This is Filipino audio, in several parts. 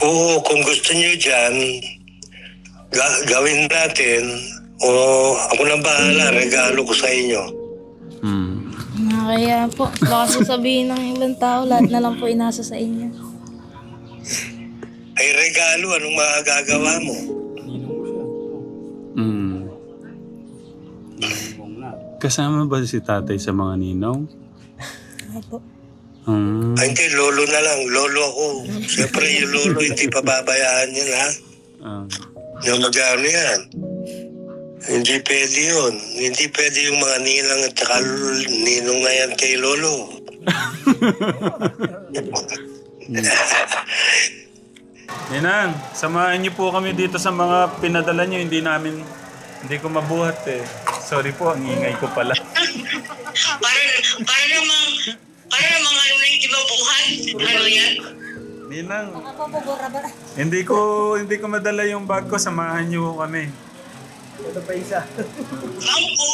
Oo, kung gusto niyo dyan, gawin natin. O ako nang bahala, regalo ko sa inyo. Kaya po, baka po sabihin ng ibang tao, lahat na lang po inasa sa inyo. Ay regalo, anong magagawa mo? Kasama ba si tatay sa mga ninong? Opo. Ay hindi, lolo na lang. Lolo ako. Siyempre yung lolo, hindi pababayaan yan ha. Yung magano yan. Hindi pwede yun. Hindi pwede yung mga ninang at saka ninong na yan kay lolo. Ninang, samahan niyo po kami dito sa mga pinadala niyo. Hindi ko mabuhat eh. Sorry po, ang ingay ko pala. Para namang ano na hindi mabuhat. Ano yan? Ninang, hindi ko madala yung bag ko. Samahan niyo kami. Ito pa isa. Mangko.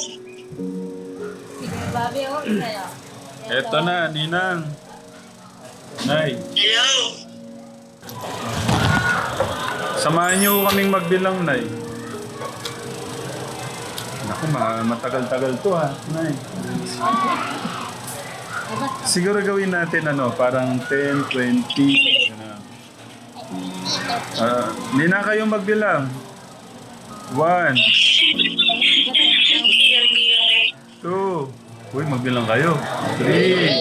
Eto na, Ninang. Nay, Hello. samahan niyo kaming magbilang, Nay. Naku, matagal-tagal to ha, Nay. Siguro gawin natin parang 10, 20. Nina kayong magbilang. 1, 2. Uy, magbilang kayo. 3,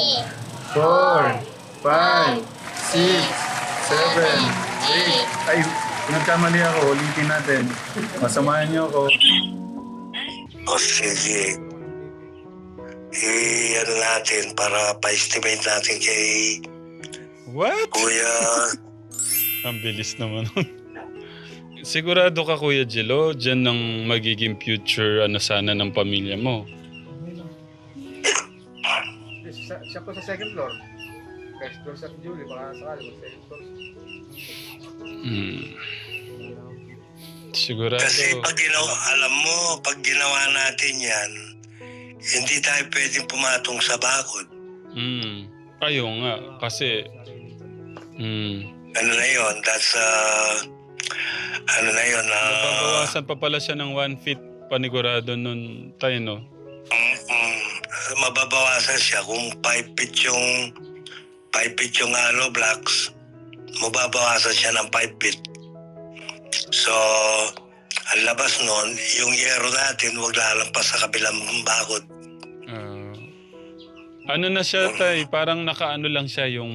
4, 5, 6, 7, 8. Ay, nagkamali ako. Ulitin natin. Masamahan niyo ako. O sige. Ano natin para pa-estimate natin kay What? Kuya. Ang bilis naman. Sigurado ka, Kuya Jello, dyan ang magiging future sana ng pamilya mo. Siya po sa second floor. First floor sa Julie, baka sakali mag second floor. Sigurado. Kasi alam mo, pag ginawa natin yan, hindi tayo pwedeng pumatong sa bakod. Ayaw nga, kasi... Ano na yun, that's ano na yun. Nababawasan pa pala siya ng 1 feet panigurado nun tayo, no? Mababawasan siya kung 5 feet yung hollow blocks, mababawasan siya ng 5 feet. So, ang labas nun, yung yero natin, wag lalampas sa kabilang bakod. Ano na siya, tay? Parang nakaano lang siya yung...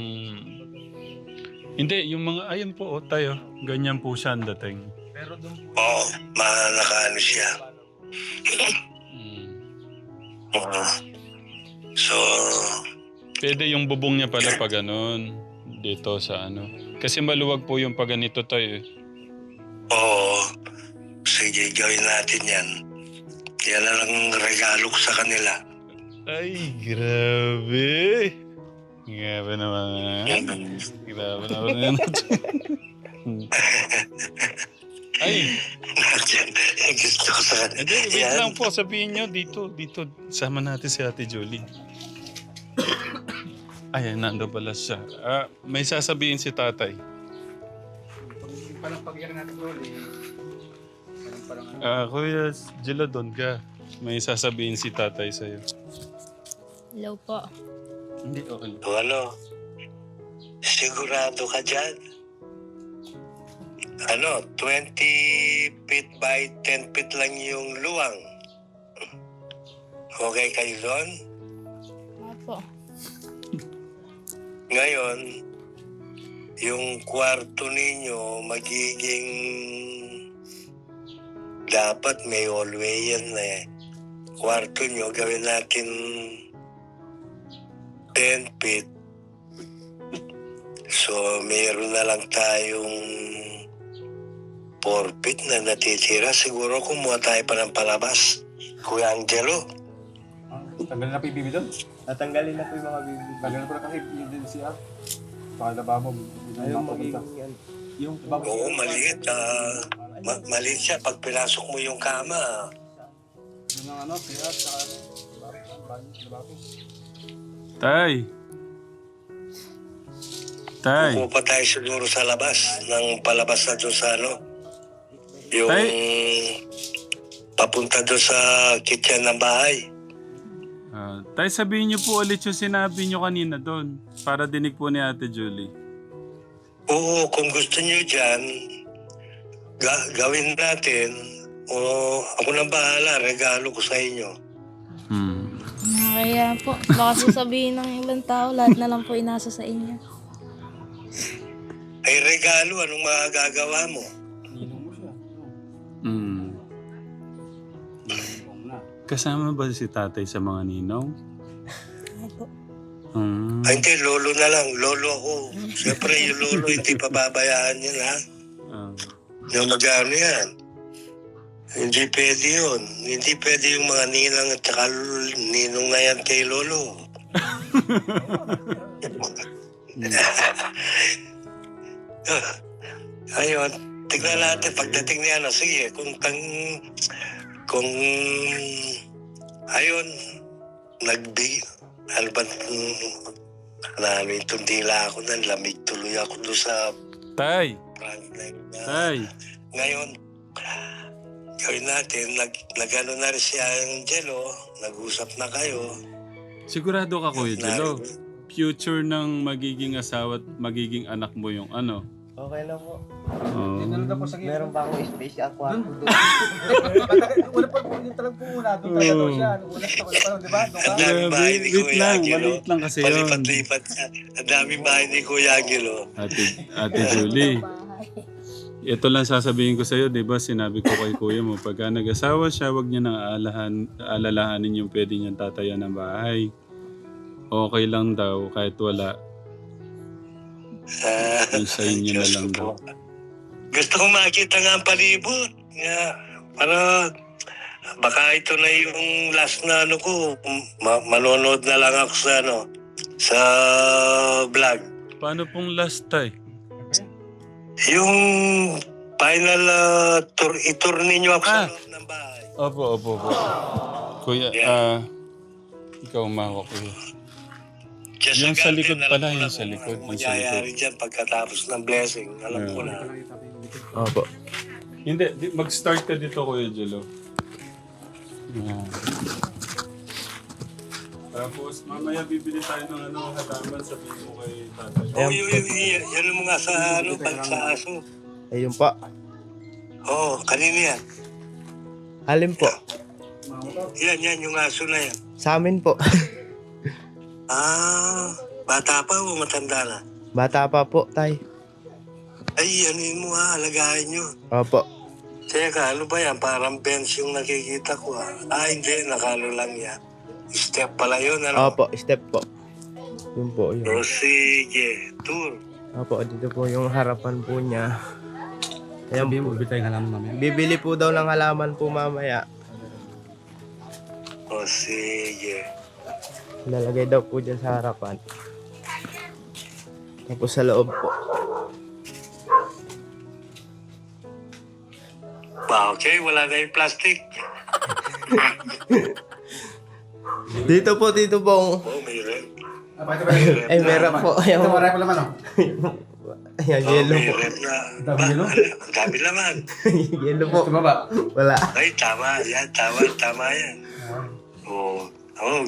Hindi, yung mga... Ayun po, tayo. Ganyan po siya ang dating. Pero doon po... Oo, nakaano siya. So... Pwede yung bubong niya pala pag ganun. Dito sa ano. Kasi maluwag po yung pag ganito tayo. Oo. Sige, gawin natin yan. Yan na lang regalo ko sa kanila. Ay, grabe. Grabe naman. Grabe naman. Ay. Gusto ko sa kanila. Hindi, wait lang po. Sabihin nyo, dito. Sama natin si Ate Jolie. Ayan, nando pala siya. May sasabihin si tatay. Parang pag-iyak natin Julie, parang Kuya Jello, doon ka. May sasabihin si tatay sa'yo. Hello po. Hindi, okay. O ano? Sigurado ka dyan? 20 feet by 10 feet lang yung luwang. Okay kayo doon? Opo. Ngayon, yung kwarto ninyo magiging dapat may hallway yan eh. Kwarto nyo, gawin natin 10 feet. So, mayroon na lang tayong 4 feet na natitira. Siguro kumuha tayo pa ng palabas. Kuya Angelo. tanggalin na po yung bibi doon? Natanggalin na po yung mga bibi. Tanggalin na po kasi yun din siya. Baka lababo. Ayaw magiging yan. Yung Oo, maliit. Maliit siya. Pag pinasok mo yung kama, yun ang siya, saka lababo. Tay! Tay. Pupo pa tayo siguro sa labas, nang palabas na doon sa ano, yung papunta doon sa kitchen ng bahay. Tay, sabihin niyo po ulit yung sinabi niyo kanina doon para dinig po ni Ate Julie. Oo, kung gusto niyo dyan, gawin natin. O ako nang bahala, regalo ko sa inyo. Kaya po, baka sasabihin ng ibang tao, lahat na lang po inasa sa inyo. Ay regalo, anong magagawa mo? Kasama ba si tatay sa mga ninong? Opo. Ay hindi, lolo na lang. Lolo ako. Siyempre, yung lolo, hindi pababayaan yan, ha? Yung magano yan. Hindi pwede yun. Hindi pwede yung mga ninang at saka ninong na yan kay lolo. Ayun, tignan natin pagdating niya na. Sige, kung ayun, ano ba, itong dila ako na, lamig tuloy ako doon sa Tay! frontline. Tay! Ngayon, gawin natin, nag-ano na rin si Angelo, nag-usap na kayo. Sigurado ka, Kuya Jello. Future ng magiging asawa at magiging anak mo yung ano. Okay lang po. Ano na po sa gilid? Meron pa akong space sa kwarto doon. Wala pa po yung talang po una. Doon tayo daw siya. Wala pa, di ba? Doon ka. Ang daming bahay ni Wait Kuya lang, Angelo. maliit lang kasi yun. Palipat-lipat siya. Ang daming bahay ni Kuya Angelo. Ate Julie, ito lang sasabihin ko sa'yo, di ba? Sinabi ko kay kuya mo, pagka nag-asawa siya, huwag niya nang alalahanin yung pwede niyang tatayan ng bahay. Okay lang daw, kahit wala. Yung sa inyo na lang daw. Gusto ko makita nga ang palibot. Para baka ito na yung last na ano ko. Manonood na lang ako sa sa vlog. Paano pong last tay? Yung final tour, i-tour ninyo ako sa loob ng bahay. Opo. Kuya, ikaw umawak kuya. Yung sa likod pala, yung sa likod. Yung sa likod. Magyayari dyan pagkatapos ng blessing. Alam ko na. Opo. Hindi, mag-start ka dito Kuya Jello. Tapos mamaya bibili tayo ng halaman, sabihin mo kay tatay. Yan mo nga sa sa aso. Ayun pa. Oo, kanina yan. Alin po? Yan, yung aso na yan. Sa amin po. Bata pa o matanda na? Bata pa po, tay. Ay, anuin mo alagahin nyo. Opo. Teka, ano ba yan? Parang bench yung nakikita ko hindi, nakalo lang yan. Step pala yun, ano? Opo, step po. Yun po, yun. O sige, tour. Opo, dito po yung harapan po niya. Ayan po. Bibili tayo ng halaman mamaya. Bibili po daw ng halaman po mamaya. O sige. Lalagay daw po dyan sa harapan. Tapos sa loob po. Okay, wala na yung plastic. Dito po, May red. Ay, meron po. Ayan Ito po. maray pa naman, Ayan, yellow May po. red na. Dami yellow? Ang dami naman. Yellow po. Tumaba. Wala. Ay, tama. Yan, tama yan.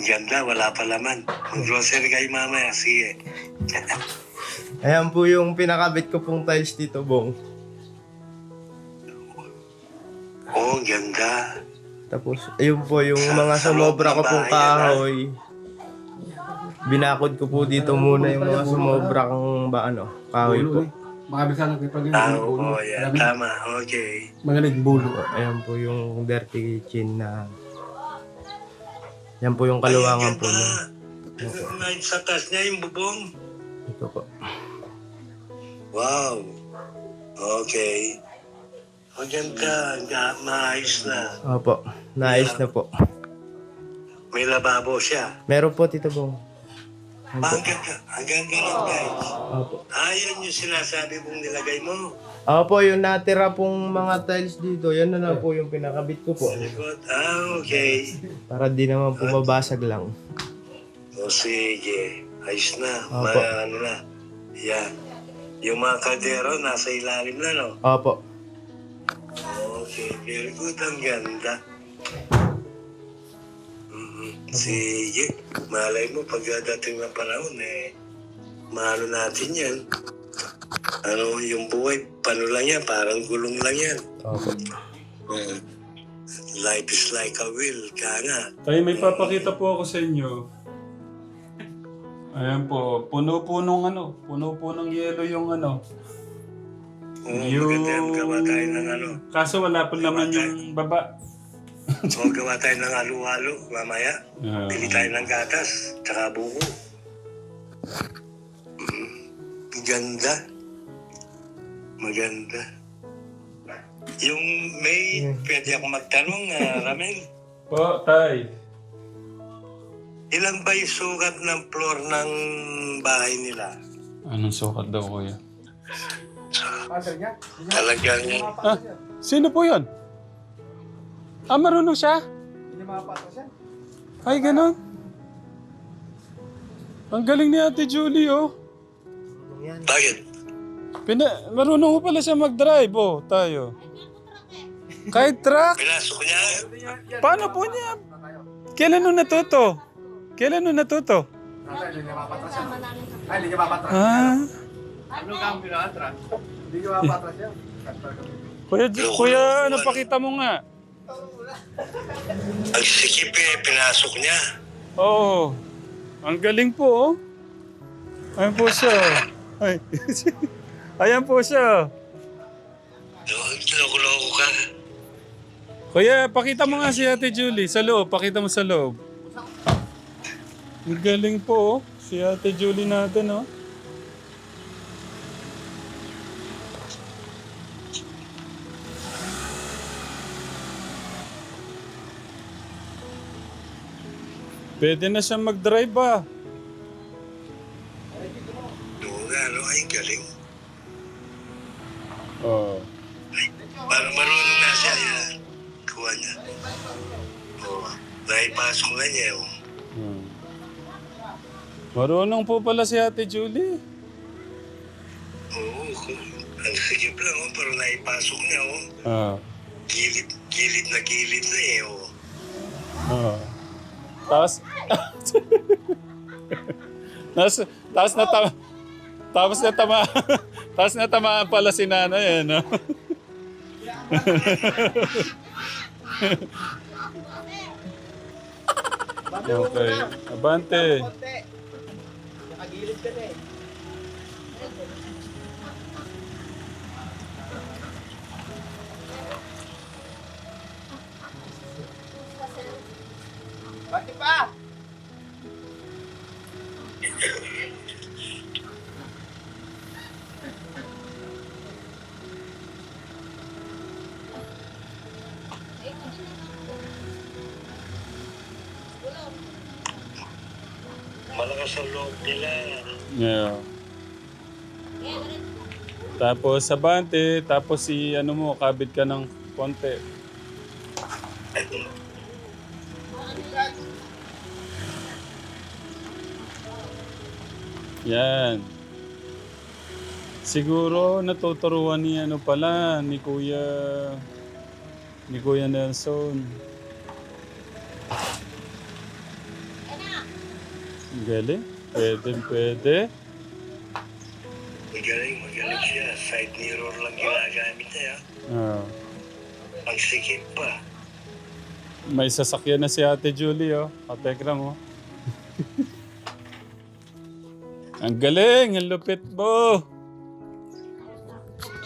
Ganda. Wala pa laman. Mag-grocery kayo mamaya. Sige. Ayan po yung pinakabit ko pong tiles dito, Bong. Ganda. Tapos, ayun po yung mga sumobra ko pong kahoy. Binakod ko po dito muna yung mga sumobra kong kahoy po. Makabisan ng pag Yan. Tama. Okay. mga nagbulo. Ayan po yung dirty kitchen na... Yan po yung kaluwangan po niya. Sa taas niya yung bubong. Ito po. Wow. Okay. Maganda. Maayos na. Opo, naayos na po. May lababo siya. Meron po, Tito Bong. Hanggang ganun, guys. Opo. Yan yung sinasabi mong nilagay mo. Opo, yung natira pong mga tiles dito, yan na lang po yung pinakabit ko po. Likod. Okay. Para di naman po mabasag lang. O sige. Ayos na. Opo. Ano na. Yan. Yung mga kaldero, nasa ilalim na, no? Opo. Okay, very good. Ang ganda. Sige, malay mo, pagdating ng panahon, mahalo natin yan. Ano, yung buhay, paano lang yan, parang gulong lang yan. Opo. Life is like a wheel, kaya nga. Tay, may papakita po ako sa inyo. Ayan po, puno-punong yelo yung ano. Maganda yan, gawa tayo ng ano. Kaso wala pa naman yung baba. Gawa tayo ng halo-halo, mamaya. Bili tayo ng gatas, tsaka buko. Ganda. Maganda. Yung may, pwede ako magtanong, Ramel. Po, tay. Ilan ba yung sukat ng floor ng bahay nila? Anong sukat daw, kuya? Father niya? Talagang, Ah, sino po yun? Ah, marunong siya? Hindi makapatras yan. Ay, ganun. Ang galing ni Ate Julie, oh. bakit? Marunong ko pala siya mag-drive, oh, tayo. Kahit truck? Pinasok niya? Paano po niya? Kailan nung natuto? Tatay, hindi niya mapatras yan. Ay, hindi niya mapatras. Ah, Ano kang pinatras? Hindi niya mapatras yan. kuya, ano pakita mo nga? Ang sikip pinasok niya. Oo. Ang galing po, oh. Ayan po siya. Ay. Ayan po siya. Loko-loko ka. Kuya, pakita mo nga si Ate Julie sa loob. Pakita mo sa loob. Ang galing po, oh. Si Ate Julie natin, oh. Pwede na siya mag-drive, ah. Oo nga, ano, ay galing. Oh. Parang marunong na siya, yan. Kuha niya. Oo. Naipasok na niya, oh. Marunong po pala si Ate Julie. Oo, ang sikip lang, oh. Pero naipasok niya, oh. Ah. Gilid na oh. Ah. Tapos natamaan pala si nanay, no? Okay. Abante. Nakagilid ka na eh. Bakit pa? Malakas ang loob nila. Yeah. Tapos abante, tapos si ano mo, kabit ka ng konti. Yan. Siguro natuturuan ni ano pala, ni Kuya Nelson. Galing? Pwede. Magaling siya. Side mirror lang ginagamit niya. Ah. Ang sikip pa. May sasakyan na si Ate Julie, oh. Katekram, oh. Ang galing! Ang lupit mo!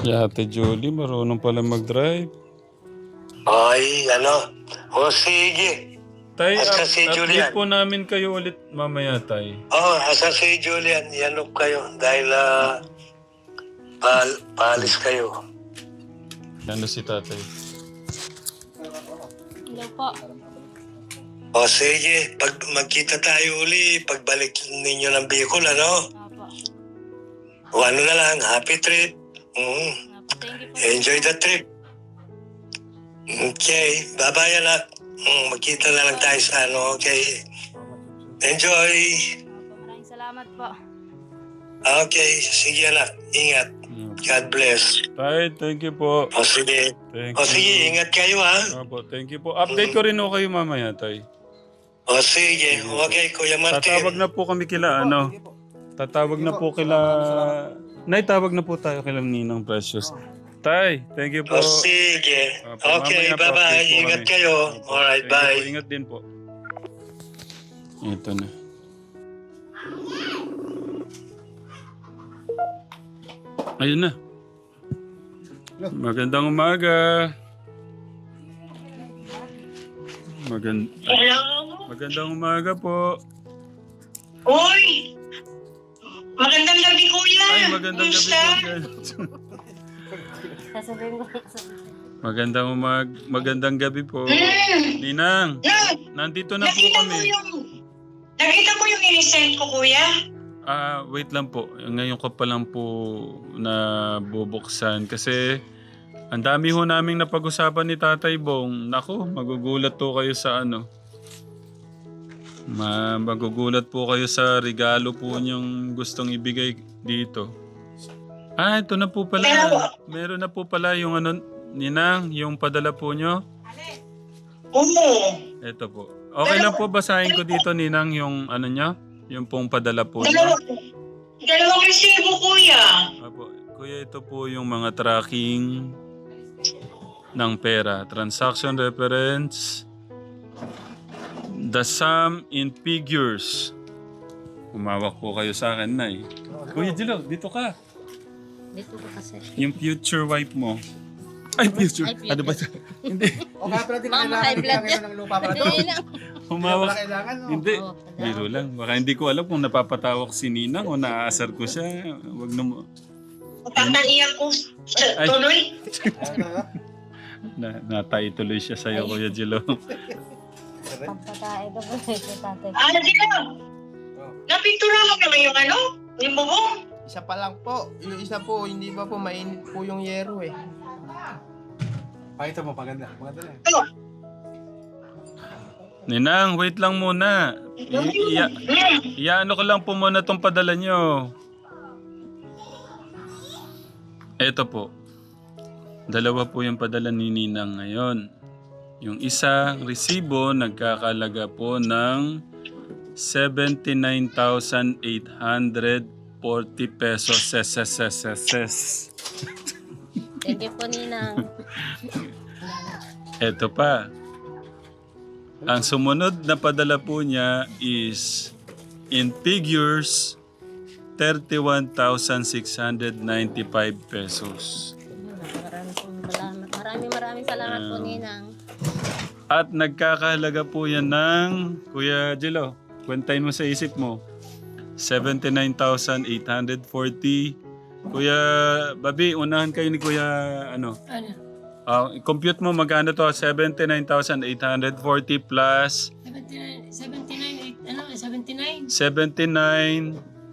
Si Ate Julie, marunong pala mag-drive. Ay, ano? O sige. Tay, Asa si Julian? update po namin kayo ulit mamaya, Tay. Asa si Julian, yanok kayo dahil paalis kayo. Ano si Tatay? Hello po. O sige, pag magkita tayo uli, pagbalik ninyo ng Bicol, ano? Apo. O ano na lang, happy trip. Apo, thank you po. Enjoy the trip. Okay, bye-bye anak. Magkita na lang tayo sa ano, okay? Enjoy! Apo, maraming salamat po. Okay, sige anak. Ingat. God bless. Tay, thank you po. O sige. Thank O sige, ingat kayo ha. Opo, thank you po. Update ko rin ho kayo mamaya, Tay. O sige. Okay, Kuya Tatawag Martin. na po kami kila, ano? Tatawag na po kila... Nay, tawag na po tayo kila Ninang Precious. Tay, thank you po. O sige. Opo, Okay, mamaya po, bye-bye. update po Ingat kami. kayo. Opo, Alright, thank you bye. po. Ingat din po. Ito na. Ayun na. Magandang umaga. Hello? Magandang umaga po. Uy! Magandang gabi, kuya! Ay, magandang gabi Kumusta? po. Sasabihin ko. Magandang gabi po. Ninang, nandito na po Nakita kami. mo yung inisend ko, kuya? Wait lang po. Ngayon ko pa lang po na bubuksan kasi ang dami ho naming napag-usapan ni Tatay Bong. Nako, magugulat po kayo sa ano. Magugulat po kayo sa regalo po niyong gustong ibigay dito. Ito na po pala. Meron na po pala yung ano, Ninang, yung padala po niyo. Oo. Ito po. Okay lang po basahin ko dito, Ninang, yung ano niya? Yung pong padala po niya. Dalawang resibo, kuya. Apo, kuya, ito po yung mga tracking ng pera. Transaction reference. The sum in figures. Umawak po kayo sa akin, Nay. Kuya Jilo, dito ka. Dito ko kasi. Yung future wife mo. Ay, future. Ay, future. Ano ba? Hindi. O kaya pala din Mama, high blood kailangan ng lupa pala to. Hindi lang. Humawak. Wala kailangan, no? Hindi. Oo, Biro lang. Baka hindi ko alam kung napapatawak si Ninang o naaasar ko siya. Wag na mo. Tataiyak ko Ay. tuloy. Natay tuloy siya sa'yo, Kuya Jilo. Pampatae ka po ito, tatay. Sila. Napictura mo naman yung ano? Yung bubong? Isa pa lang po. Yung isa po, hindi pa po mainit po yung yero eh. Pakita mo, paganda. Maganda na. Ano? Ninang, wait lang muna. Iyaano ko lang po muna itong padala nyo. Ito po. Dalawa po yung padala ni Ninang ngayon. Yung isang resibo nagkakalaga po ng 79,840 pesos. Ses. Thank you po, Ninang. Ito pa. Ang sumunod na padala po niya is in figures 31,695 pesos. Maraming salamat po, Ninang. At nagkakahalaga po yan ng, Kuya Jilo, kwentahin mo sa isip mo, 79,840. Kuya Babi, unahan kayo ni Kuya, ano? Compute mo magkano to, 79,840 plus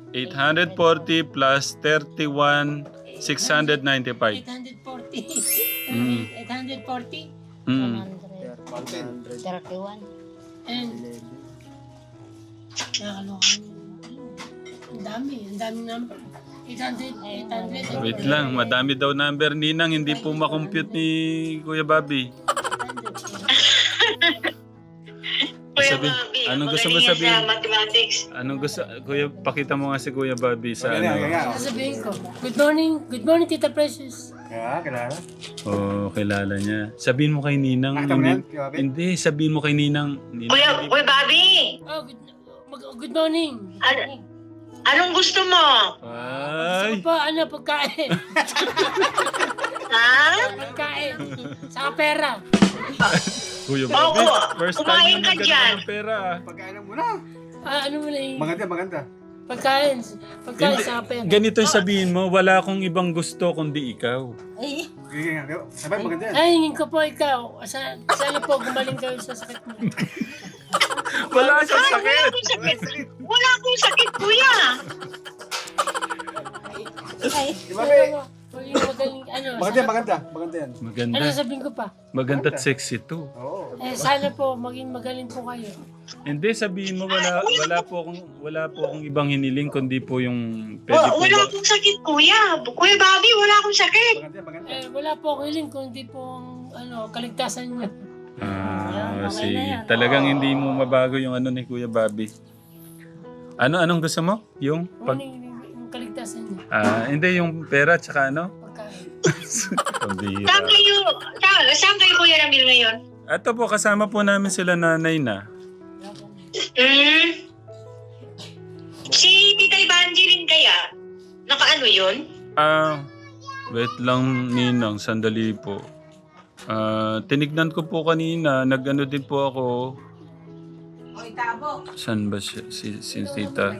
79,840 plus 31,695. 840. Mm. 31. And nakakaloka niyo. Ang dami number. 800. Wait lang, madami daw number, Ninang, hindi po makompute ni Kuya Bobby. Kuya Sabi- Bobby, anong gusto mo magaling yan sabihin? sa mathematics. Anong gusto, Kuya, pakita mo nga si Kuya Bobby sa Kaya, ano. Sasabihin ko, good morning Tita Precious. kilala. Oo, kilala niya. Sabihin mo kay Ninang. Nakita mo yan, Kuya Bobby? Hindi, sabihin mo kay Ninang. Kuya Bobby, Oh, good morning. anong gusto mo? Ay, Pa, pagkain. Ha? Pagkain. Saka pera. Kuya Bobby, Opo, first time kumain yung ka nagano dyan. ng pera. Pagkainan mo na. Ano mo na eh. Maganda. Pagkain Hindi, saka pera. ganito yung sabihin mo, wala akong ibang gusto kundi ikaw. Ay, Sige nga. Sabay, maganda yan. Ay, hingin ko po ikaw. Sana po gumaling kayo sa sakit mo. Wala siyang sakit! Wala akong sakit, kuya. ay. Di ba, be? Maging magaling, ano, Maganda yan. Maganda. ano sabihin ko pa? Maganda at sexy to. Oo. Sana po, maging magaling po kayo. Hindi, sabihin mo wala po akong ibang hiniling kundi po yung pwede po Wala ba? akong sakit, kuya. Kuya Bobby, wala akong sakit. Maganda. Wala po akong hiling, kundi po ang, kaligtasan niyo. Ah, Okay na yan. talagang hindi mo mabago yung ano ni Kuya Bobby. Anong gusto mo? Yung pag Yung kaligtasan niyo. hindi yung pera tsaka ano? Pagkain. Pambira. Saan kayo, Kuya Ramil, ngayon? Ato po, kasama po namin sila nanay na. Si Tita Evangeline kaya? Nakaano yun? Wait lang Ninang, sandali po. Tinignan ko po kanina, nag-ano din po ako. Saan ba siya? Si Tita?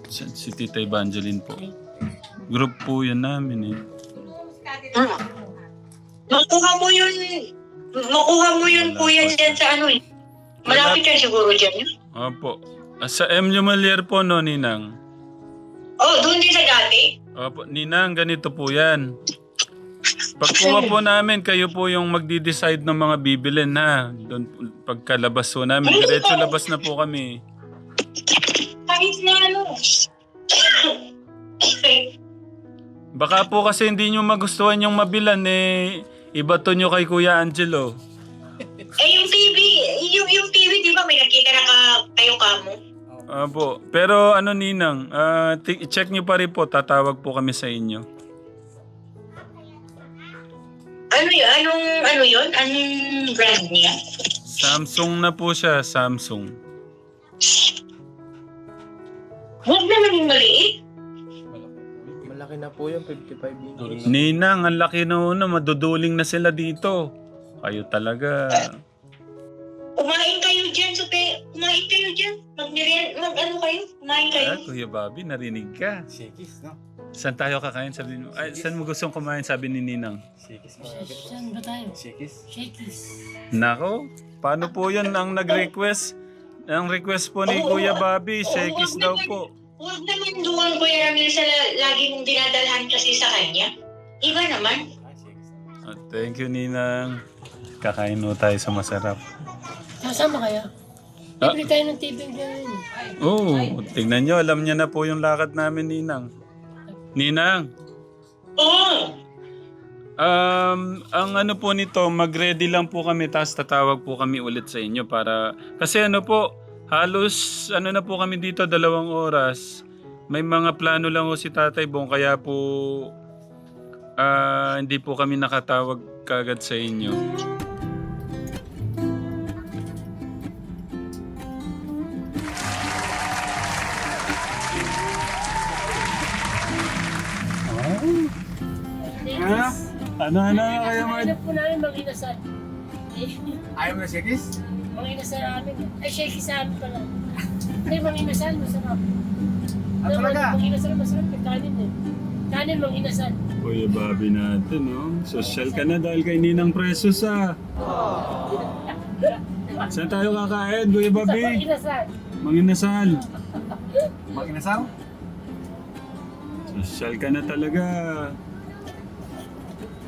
Si Tita Evangeline po. Group po yan namin eh. Makuha mo yun, kuya, dyan sa ano eh. Malapit yan siguro dyan. Opo. Sa M. Lumalier po no, Ninang? Oh, doon din sa dati. Opo, Ninang, ganito po yan. Pagkuha po namin, kayo po yung magdi-decide ng mga bibilin na. Doon, pagkalabas po namin, diretso labas na po kami. Kahit na ano. Baka po kasi hindi nyo magustuhan yung mabilan iba to nyo kay Kuya Angelo. Yung TV, di ba may nakita na kayo kamo? Opo. Pero ano Ninang, check nyo pa rin po, tatawag po kami sa inyo. Ano yun? Anong brand niya? Samsung na po siya, Samsung. Huwag naman yung maliit. Malaki na po yung 55 inches. Ninang, ang laki na maduduling na sila dito. Kayo talaga. Kumain kayo dyan, kumain kayo dyan. Mag-ano kayo? Kumain kayo. Kuya Bobby, narinig ka. Shakis, no? Saan tayo kakain? Sabi mo, saan mo gustong kumain? Sabi ni Ninang. Shakis. Saan ba tayo? Shakis. Shakies. Nako, paano po yan ang nag-request? Ang request po ni Kuya Bobby, shakies daw po. Huwag naman doon, Kuya Ramil, sa lagi mong dinadalhan kasi sa kanya. Iba naman. Thank you, Ninang. Kakain mo tayo sa masarap. Kasama kayo? Libre tayo ng TV dyan. Tingnan nyo, alam niya na po yung lakad namin, Ninang. Ninang, Oo. ang ano po nito, mag-ready lang po kami, tapos tatawag po kami ulit sa inyo para, kasi ano po, halos ano na po kami dito, 2 oras. May mga plano lang po si Tatay Bong, kaya po hindi po kami nakatawag kagad sa inyo. Ano kaya Hanap po namin mga inasal. Ayaw mo na shakis? Mga inasal namin. Ay, shakies sa amin pala. Ay, mga inasal, masarap. Talaga? Mga inasal, masarap. May kanin eh. Kanin, mga inasal. Kuya Bobby natin, no? Social ka na dahil kay Ninang Precious, Saan tayo kakain, Kuya Mga Bobby? inasal. Manginasal. Makinasal? Social ka na talaga.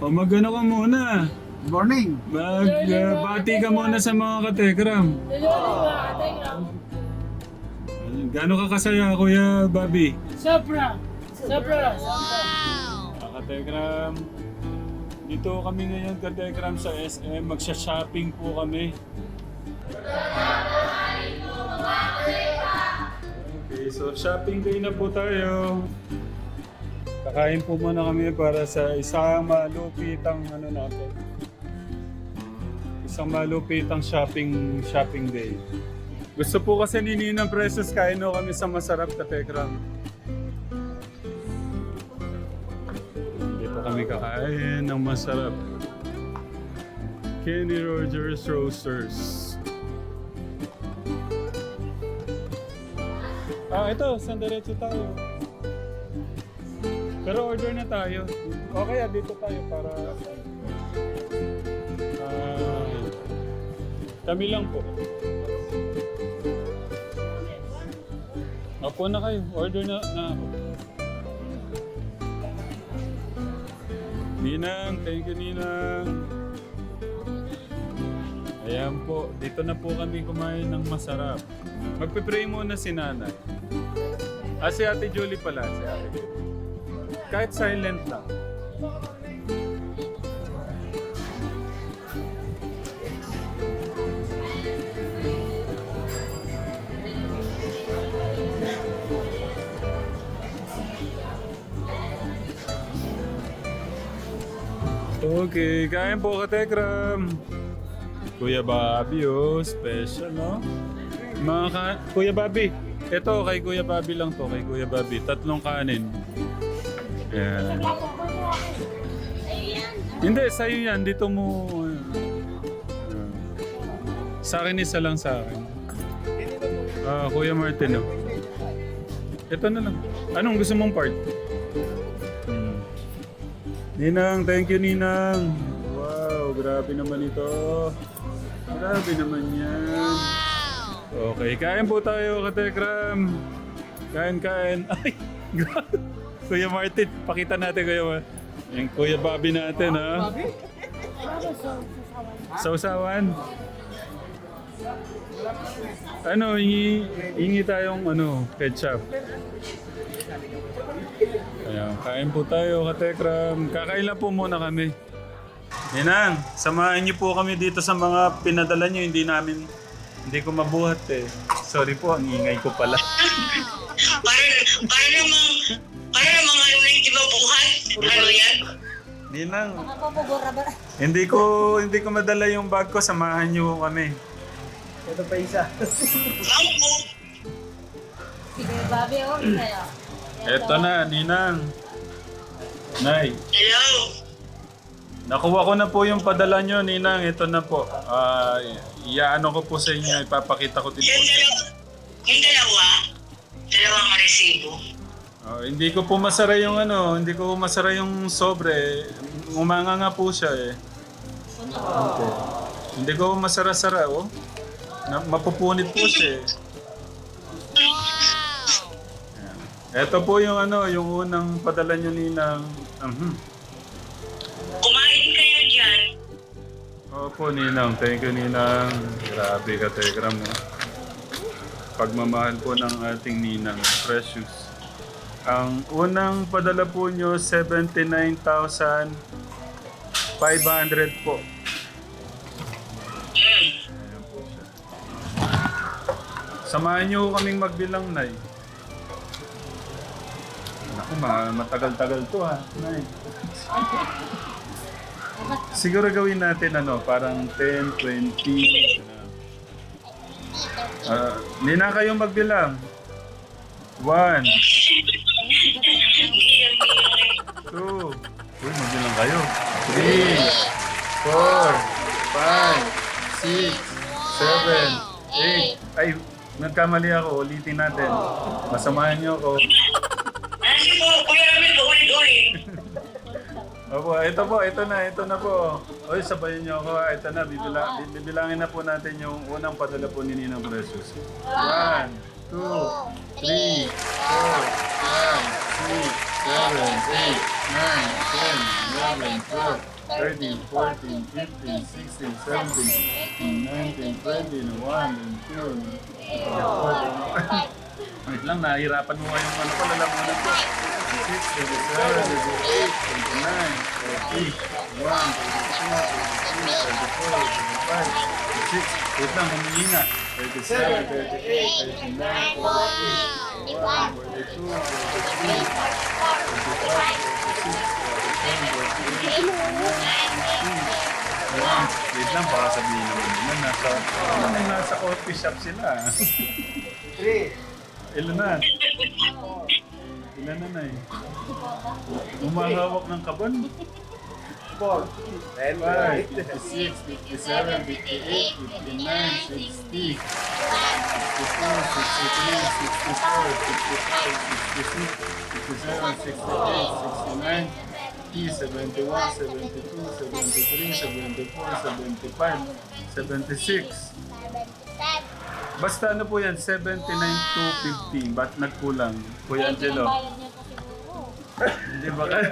O mag-ano ka muna. Good morning. Bati ka muna sa mga katekram. Gano'n ka kasaya, Kuya Bobby? Sobra. Katekram. Dito kami ngayon, katekram, sa SM. Magsha-shopping po kami. Okay, so shopping day na po tayo. Kakain po muna kami para sa isang malupitang natin. Isang malupitang shopping day. Gusto po kasi ni Ninang Precious, kain ho kami sa masarap katekram. Dito kami kakain ng masarap. Kenny Rogers Roasters. Ito, sandiretso tayo. Pero order na tayo. Okay, dito tayo para... kami lang po. Opo na kayo. Order na ako. Ninang, thank you, Ninang. Ayan po, dito na po kami kumain ng masarap. Magpe-pray muna si Nanay. Si Ate Julie pala, si Ate Julie. Kahit silent lang. Okay, kain po ka, Tekram. Kuya Bobby, oh, special, no? Kuya Bobby, ito kay Kuya Bobby lang to, kay Kuya Bobby. 3 kanin. Yan. Hindi, sa'yo yan. Dito mo... Sa akin, isa lang sa akin. Kuya Martin, oh. Ito na lang. Anong gusto mong part? Ninang, thank you, Ninang. Wow, grabe naman ito. Grabe naman yan. Okay, kain po tayo, Katekram. Kain. Ay, grabe. Kuya Martin, pakita natin, Kuya Martin. Yung Kuya Bobby natin, ha? Sausawan. Ano, hingi tayong ketchup. Ayan, kain po tayo, Katekram. Kakain lang po muna kami. Ninang, samahan niyo po kami dito sa mga pinadala niyo. Hindi ko mabuhat eh. Sorry po, ang ingay ko pala. Para namang ano na hindi mabuhat. Ano yan? Ninang, hindi ko madala yung bag ko. Samahan niyo kami. Ito pa isa. Bobby, oh, sa'yo. Eto na, Ninang. Nay. Hello? Nakuha ko na po yung padala nyo, Ninang. Ito na po. Iaano ko po sa inyo. Ipapakita ko din po. Yung dalawa? Dalawang resibo? Hindi ko po masara yung hindi ko masara yung sobre. Umanga nga po siya eh. Okay. Hindi ko masara-sara, oh. Mapupunit po siya eh. Ito po yung yung unang padala nyo, Ninang. Kumain kayo dyan. Opo, Ninang. Thank you, Ninang. Grabe ka, Tekram. Pagmamahal po ng ating Ninang. Precious. Ang unang padala po nyo, 79,500 po. Ayan po siya. Samahan nyo kaming magbilang, Nay. Naku, matagal-tagal to, ha, Nay. Siguro gawin natin parang 10, 20. Nina kayong magbilang. 1, 2. Uy, magbilang kayo. 3, 4, 5, 6, 7, 8. Ay, nagkamali ako. Ulitin natin. Masamahan niyo ako. Kasi po, kuya namin ulit-ulit. Opo, ito na po. Oy, sabayin niyo ako. Ito na, bibilangin na po natin yung unang padala po ni Ninang Precious. 1, 2, 3, 4, 5, 6, 7, 8, 9, 10, 11, 12, 13, 14, 15, 16, 17, 18, 19, 20, 1, 2, 3, 4. Wait lang, nahihirapan mo ngayong lalamunan ko. 6, 7, 8, 9, 40, 1, 2, 3, 4, 5, 6. Wait lang, humihina. 37, 38, 39, 40, 41, 42, 43, 45, 46, 47, 48, 49, 50. Wait lang, baka sabihin naman nila nasa coffee shop sila. 3. Ilan na? Ilan na eh? Umahawak ng kaban. 4. 10, 5, 56, 57, 58, 59, 60, 62, 63, 64, 65, 66, 67, 68, 69, 71, 72, 73, 74, 75, 76. Basta po yan, 79 to 15. Ba't nagkulang? Kuya Angelo. Hindi ba kayo?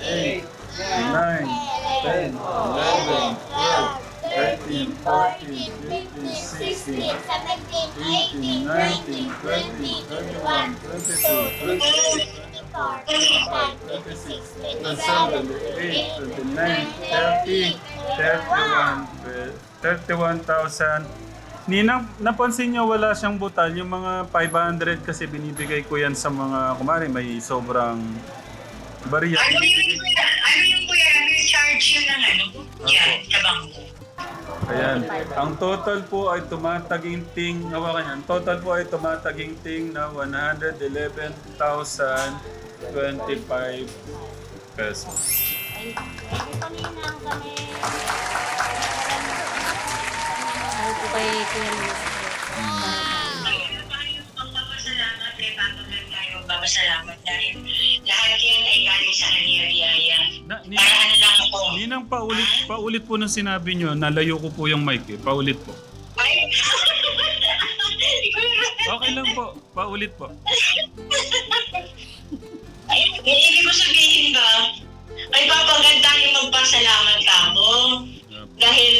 8, 9, 10, 11, 12, 13, 14, 15, 16, 18, 19, 20, 21, 22, 23, 25, 26, 27, 28, 29, 30, 31,000. Ninang, napansin niyo wala siyang butal. Yung mga 500 kasi binibigay ko yan sa mga, kumari may sobrang bariya. Ano yung kuya? Ano yung charge yun ng ano? Yan, sa bangko. Ayan. Ang total po ay tumataginting, hawakan yan, total po ay tumataginting na 111,025 pesos. Mahal po kay Kuya Luis. Magpapasalamat kay Papa God tayo. Magpapasalamat dahil lahat yan ay galing sa kanya biyaya. Paraan lang ako. Ninang, paulit po ng sinabi nyo, nalayo ko po yung mic eh. Paulit po. Ay! Okay lang po. Paulit po. Ay, ibig ko sabihin ba, ay Papa God tayo magpasalamat ka mo. Dahil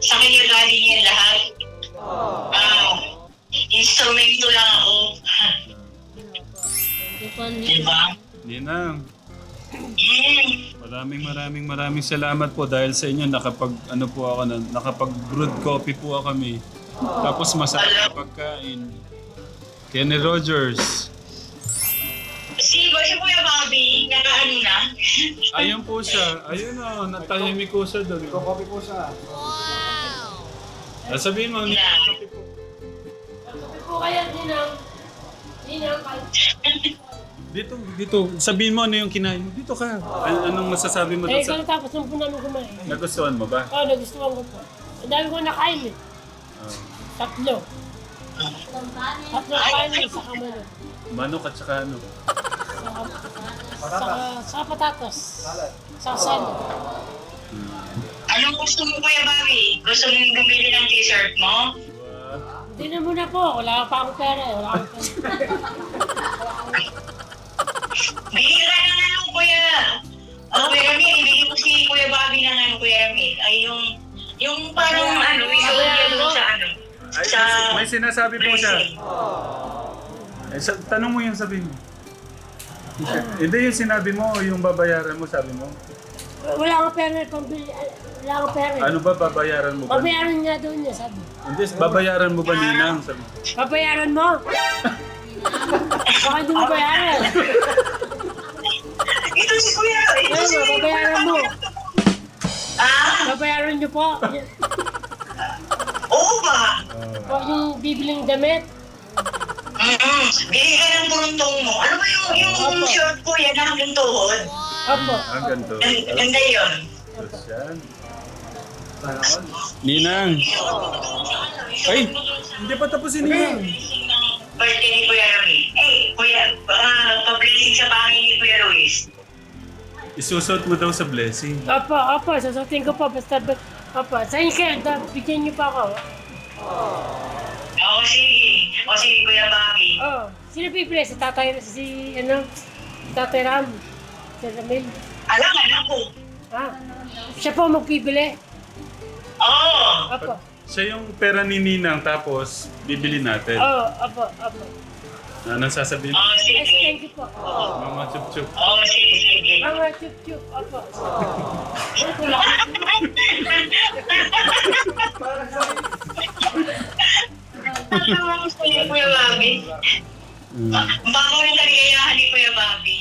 sa kanya galing yan lahat. Instrumento lang ako. Diba? Ninang, maraming salamat po dahil sa inyo nakapag brewed coffee po kami. Tapos masarap na pagkain. Kenny Rogers. Si Kuya Bobby, nakaano na? Ayun po siya. Ayun o, natahimik ko siya doon. Copy po siya. Sabihin mo, Ninang, kape po. Sabi po kaya ninang Dito. Sabihin mo ano yung kinain. Dito ka. Anong masasabi mo doon eh, kung tapos nung po namin kumain. Nagustuhan mo ba? Oo, nagustuhan ko po. Ang dami ko nakain eh. Tatlo kain eh, sa kamano. Manok at saka ano? Sa patatas. Sa salad. Anong gusto mo, Kuya Bobby? Gusto mo bumili ng t-shirt mo? Hindi na muna po. Wala pa akong pera eh. Bigyan ka ng ano, Kuya. Kuya Ramil, ibigay mo si Kuya Bobby ng ano, Kuya Ramil. Ay yung parang ano, yung sa ano. Ay, Sa... may sinasabi po siya. Tanong mo yung sabi mo. Hindi yung sinabi mo o yung babayaran mo, sabi mo. Wala akong pera pambili. Wala akong pera. Ano ba babayaran mo ba? Babayaran niya doon niya, sabi. Hindi, babayaran mo ba Ninang? Sabi. Babayaran mo? Baka hindi mo bayaran. Ito si Kuya. Ito si Ayun, babayaran mo. Babayaran niyo po. Oo ba? O yung bibiling damit. Bigay ka ng buruntong mo. Ano ba yung short, Kuya, na hanggang tuhod? Opo. Ang ganito. Ganda yun. Tapos yan. Ninang! Ay! Hindi pa tapos si Ninang. Birthday ni Kuya Ramil. Kuya, pa-blessing sa bahay ni Kuya Luis. Isusot mo daw sa blessing. Opo. Sasabihin ko po. Basta, opo. Sa'yo kayo. Bigyan niyo pa ako. Oo, sige. O sige, Kuya Bobby. Oh. Sino bibili? Si Tatay, Tatay Ram. Si Ramil. Alam ko. Siya po magbibili. Oo. Opo. Siya yung pera ni Ninang tapos bibili natin. Opo. Anong sasabihin? Oo, Yes, sige. thank you po. Mama chup-chup. Oo, sige. Mga chup-chup. Opo. Kuya Bobby. Baka rin kaligayahan ni Kuya Bobby.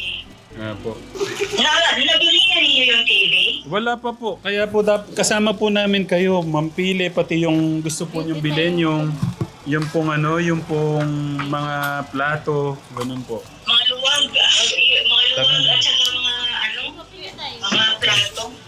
Po. Nabili na ninyo yung TV? Wala pa po. Kaya po kasama po namin kayo. Mampili pati yung gusto po niyong bilhin yung pong yung pong mga plato, ganun po. Mga luwag at saka mga mga plato.